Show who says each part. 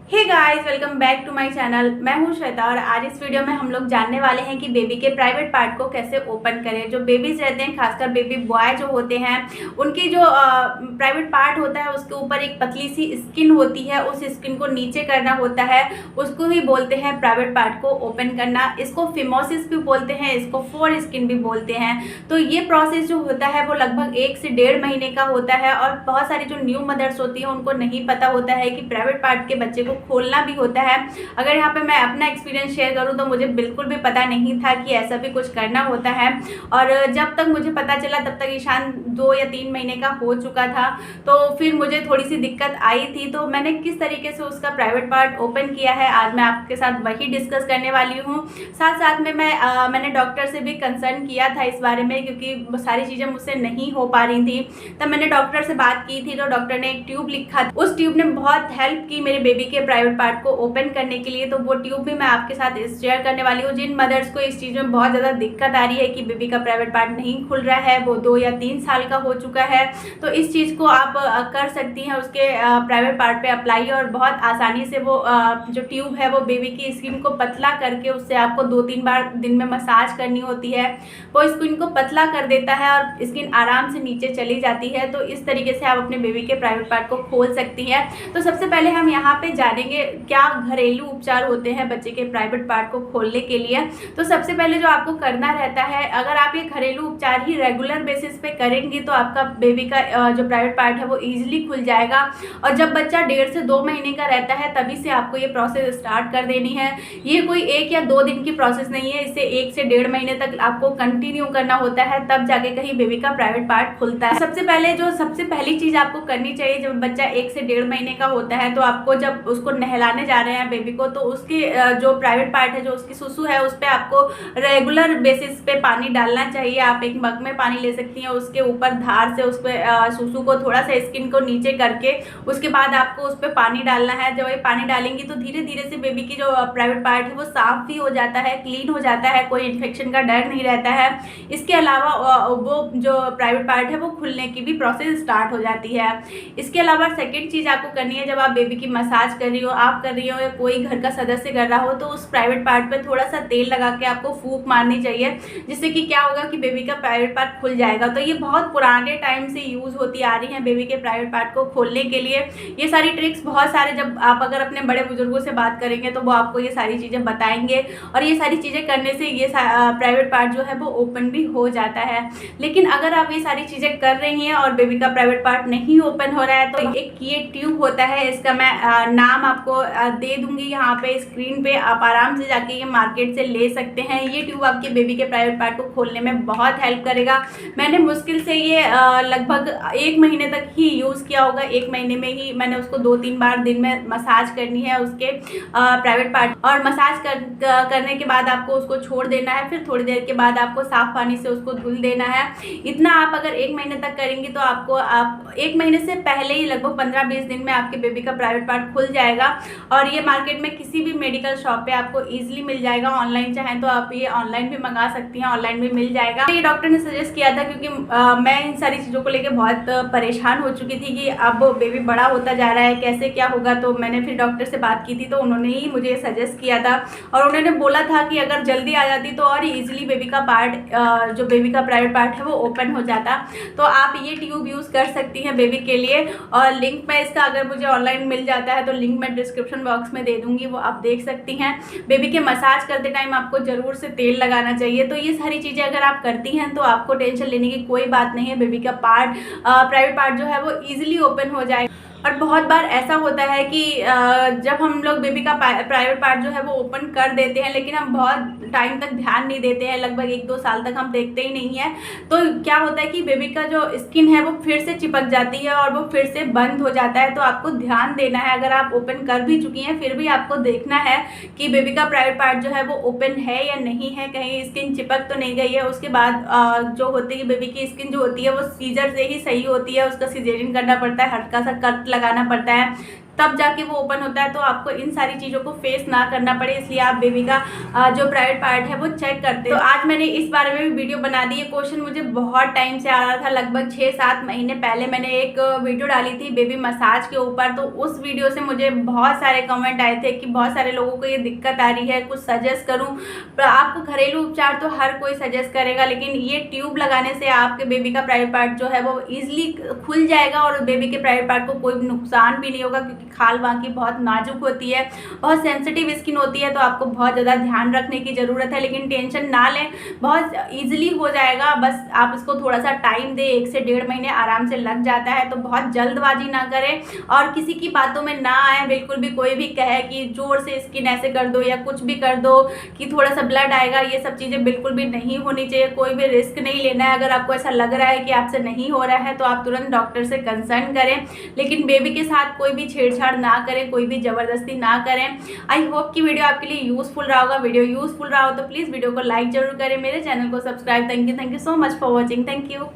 Speaker 1: Hey guys, welcome back to my channel. मैं हूं श्वेता और आज इस वीडियो में हम लोग जानने वाले हैं कि बेबी के प्राइवेट पार्ट को कैसे ओपन करें। जो बेबीज रहते हैं, खासकर बेबी बॉय जो होते हैं, उनकी जो प्राइवेट पार्ट होता है उसके ऊपर एक पतली सी स्किन होती है। उस स्किन को नीचे करना होता है, उसको ही बोलते हैं प्राइवेट पार्ट को ओपन करना। इसको फिमोसिस भी बोलते हैं, इसको फोर स्किन भी बोलते हैं। तो ये प्रोसेस जो होता है वो लगभग 1 से 1.5 महीने का होता है और बहुत सारी जो न्यू मदर्स होती हैं उनको नहीं पता होता है कि प्राइवेट पार्ट के बच्चे को खोलना भी होता है। अगर यहाँ पे मैं अपना एक्सपीरियंस शेयर करूँ तो मुझे बिल्कुल भी पता नहीं था कि ऐसा भी कुछ करना होता है। और जब तक मुझे पता चला तब तक ईशान 2 या 3 महीने का हो चुका था। तो फिर मुझे थोड़ी सी दिक्कत आई थी। तो मैंने किस तरीके से उसका प्राइवेट पार्ट ओपन किया है आज मैं आपके साथ वही डिस्कस करने वाली हूँ। साथ साथ में मैंने डॉक्टर से भी कंसर्न किया था इस बारे में, क्योंकि सारी चीज़ें मुझसे नहीं हो पा रही थी। तब मैंने डॉक्टर से बात की थी तो डॉक्टर ने एक ट्यूब लिखा, उस ट्यूब ने बहुत हेल्प की मेरे बेबी के प्राइवेट पार्ट को ओपन करने के लिए। तो वो ट्यूब भी मैं आपके साथ शेयर करने वाली हूँ। जिन मदर्स को इस चीज़ में बहुत ज़्यादा दिक्कत आ रही है कि बेबी का प्राइवेट पार्ट नहीं खुल रहा है, वो 2 या 3 साल का हो चुका है, तो इस चीज़ को आप कर सकती हैं उसके प्राइवेट पार्ट पे अप्लाई। और बहुत आसानी से वो जो ट्यूब है वो बेबी की स्किन को पतला करके उससे आपको 2-3 बार दिन में मसाज करनी होती है। वो स्किन को पतला कर देता है और स्किन आराम से नीचे चली जाती है। तो इस तरीके से आप अपने बेबी के प्राइवेट पार्ट को खोल सकती हैं। तो सबसे पहले हम यहाँ पे जानेंगे क्या घरेलू उपचार होते हैं बच्चे के प्राइवेट पार्ट को खोलने के लिए। तो सबसे पहले जो आपको करना रहता है, अगर आप ये घरेलू उपचार ही रेगुलर बेसिस पे करेंगी तो आपका बेबी का जो प्राइवेट पार्ट है वो ईजिली खुल जाएगा। और जब बच्चा 1.5 से 2 महीने का रहता है तभी से आपको ये प्रोसेस स्टार्ट कर देनी है। ये कोई 1 या 2 दिन की प्रोसेस नहीं है, इसे 1 से 1.5 महीने तक आपको कंटिन्यू करना होता है, तब जाके कहीं बेबी का प्राइवेट पार्ट खुलता है। सबसे पहली चीज आपको करनी चाहिए, जब बच्चा 1 से 1.5 महीने का होता है तो आपको जब उसको नहलाने जा रहे हैं बेबी को, तो उसके जो प्राइवेट पार्ट है, जो उसकी सुसु है, उस पर आपको रेगुलर बेसिस पे पानी डालना चाहिए। आप एक मग में पानी ले सकती हैं, उसके ऊपर धार से उस पर सुसु को थोड़ा सा स्किन को नीचे करके उसके बाद आपको उस पर पानी डालना है। जब ये पानी डालेंगी तो धीरे धीरे से बेबी की जो प्राइवेट पार्ट है वो साफ भी हो जाता है, क्लीन हो जाता है, कोई इन्फेक्शन का डर नहीं रहता है। इसके अलावा वो जो प्राइवेट पार्ट है वो खुलने की भी प्रोसेस स्टार्ट हो जाती है। इसके अलावा सेकेंड चीज़ आपको करनी है, जब आप बेबी की मसाज कर रही हो, आप कर रही हो या कोई घर का सदस्य कर रहा हो, तो उस प्राइवेट पार्ट पे थोड़ा सा तेल लगा के आपको फूंक मारनी चाहिए, जिससे कि क्या होगा कि बेबी का प्राइवेट पार्ट खुल जाएगा। तो ये बहुत पुराने टाइम से यूज़ होती आ रही हैं बेबी के प्राइवेट पार्ट को खोलने के लिए। ये सारी ट्रिक्स बहुत सारे, जब आप अगर अपने बड़े बुजुर्गों से बात करेंगे तो वो आपको ये सारी चीज़ें बताएंगे और ये सारी चीज़ें करने से ये प्राइवेट पार्ट जो है वो ओपन भी हो जाता है। लेकिन अगर आप ये सारी चीज़ें कर रही हैं और बेबी का प्राइवेट पार्ट नहीं ओपन हो रहा है तो एक ये ट्यूब होता है, इसका मैं नाम आपको दे दूंगी यहाँ पे स्क्रीन पे, आप आराम से जाके ये मार्केट से ले सकते हैं। ये ट्यूब आपके बेबी के प्राइवेट पार्ट को खोलने में बहुत हेल्प करेगा। मैंने मुश्किल से ये लगभग 1 महीने तक ही यूज़ किया होगा। 1 महीने में ही मैंने उसको 2-3 बार दिन में मसाज करनी है उसके प्राइवेट पार्ट, और मसाज करने के बाद आपको उसको छोड़ देना है। फिर थोड़ी देर के बाद आपको साफ पानी से उसको धुल देना है। इतना आप अगर 1 महीने तक करेंगी तो आपको 1 महीने से पहले ही लगभग 15-20 दिन में आपके बेबी का प्राइवेट पार्ट खुल जाएगा। और ये मार्केट में किसी भी मेडिकल शॉप पे आपको इजीली मिल जाएगा। ऑनलाइन चाहें तो आप ये ऑनलाइन भी मंगा सकती हैं, ऑनलाइन भी मिल जाएगा। ये डॉक्टर ने सजेस्ट किया था क्योंकि मैं इन सारी चीज़ों को लेकर बहुत परेशान हो चुकी थी कि अब बेबी बड़ा होता जा रहा है, कैसे क्या होगा। तो मैंने फिर डॉक्टर से बात की थी तो उन्होंने ही मुझे सजेस्ट किया था और उन्होंने बोला था कि अगर जल्दी आ जाती तो और ईजिली बेबी का पार्ट जो बेबी का प्राइवेट पार्ट है वो ओपन हो जाता। तो आप ये ट्यूब यूज़ कर सकती हैं बेबी के लिए, और लिंक मैं इसका अगर मुझे ऑनलाइन मिल जाता है तो लिंक मैं डिस्क्रिप्शन बॉक्स में दे दूंगी, वो आप देख सकती हैं। बेबी के मसाज करते टाइम आपको ज़रूर से तेल लगाना चाहिए। तो ये सारी चीज़ें अगर आप करती हैं तो आपको टेंशन लेने की कोई बात नहीं है, बेबी का प्राइवेट पार्ट जो है वो ईजिली ओपन हो जाएगा। और बहुत बार ऐसा होता है कि जब हम लोग बेबी का प्राइवेट पार्ट जो है वो ओपन कर देते हैं लेकिन हम बहुत टाइम तक ध्यान नहीं देते हैं, लगभग 1-2 साल तक हम देखते ही नहीं है। तो क्या होता है कि बेबी का जो स्किन है वो फिर से चिपक जाती है और वो फिर से बंद हो जाता है। तो आपको ध्यान देना है, अगर आप ओपन कर भी चुकी हैं फिर भी आपको देखना है कि बेबी का प्राइवेट पार्ट जो है वो ओपन है या नहीं है, कहीं स्किन चिपक तो नहीं गई है। उसके बाद जो होती है बेबी की स्किन जो होती है वो सीजर से ही सही होती है, उसका सीजरिंग करना पड़ता है, हल्का सा कट लगाना पड़ता है तब जाके वो ओपन होता है, तो आपको इन सारी चीज़ों को फेस ना करना पड़े, इसलिए आप बेबी का जो प्राइवेट पार्ट है वो चेक करते हैं। तो आज मैंने इस बारे में भी वीडियो बना दी। ये क्वेश्चन मुझे बहुत टाइम से आ रहा था, लगभग 6-7 महीने पहले मैंने एक वीडियो डाली थी बेबी मसाज के ऊपर। तो उस वीडियो से मुझे बहुत सारे कमेंट आए थे कि बहुत सारे लोगों को ये दिक्कत आ रही है, कुछ सजेस्ट करूं। आपको घरेलू उपचार तो हर कोई सजेस्ट करेगा, लेकिन ये ट्यूब लगाने से आपके बेबी का प्राइवेट पार्ट जो है वो ईजिली खुल जाएगा और बेबी के प्राइवेट पार्ट को कोई नुकसान भी नहीं होगा, क्योंकि खाल वहाँ की बहुत नाजुक होती है, बहुत सेंसिटिव स्किन होती है। तो आपको बहुत ज़्यादा ध्यान रखने की ज़रूरत है, लेकिन टेंशन ना लें, बहुत ईजिली हो जाएगा। बस आप इसको थोड़ा सा टाइम दें, 1 से 1.5 महीने आराम से लग जाता है। तो बहुत जल्दबाजी ना करें और किसी की बातों में ना आए। बिल्कुल भी कोई भी कहे कि जोर से स्किन ऐसे कर दो या कुछ भी कर दो कि थोड़ा सा ब्लड आएगा, ये सब चीज़ें बिल्कुल भी नहीं होनी चाहिए। कोई भी रिस्क नहीं लेना है। अगर आपको ऐसा लग रहा है कि आपसे नहीं हो रहा है तो आप तुरंत डॉक्टर से कंसल्ट करें, लेकिन बेबी के साथ कोई भी छेड़छाड़ ना करें, कोई भी ज़बरदस्ती ना करें। आई होप कि वीडियो आपके लिए यूजफुल रहा होगा। वीडियो यूजफुल रहा हो तो प्लीज़ वीडियो को लाइक जरूर करें, मेरे चैनल को subscribe. Thank you so much for watching. Thank you.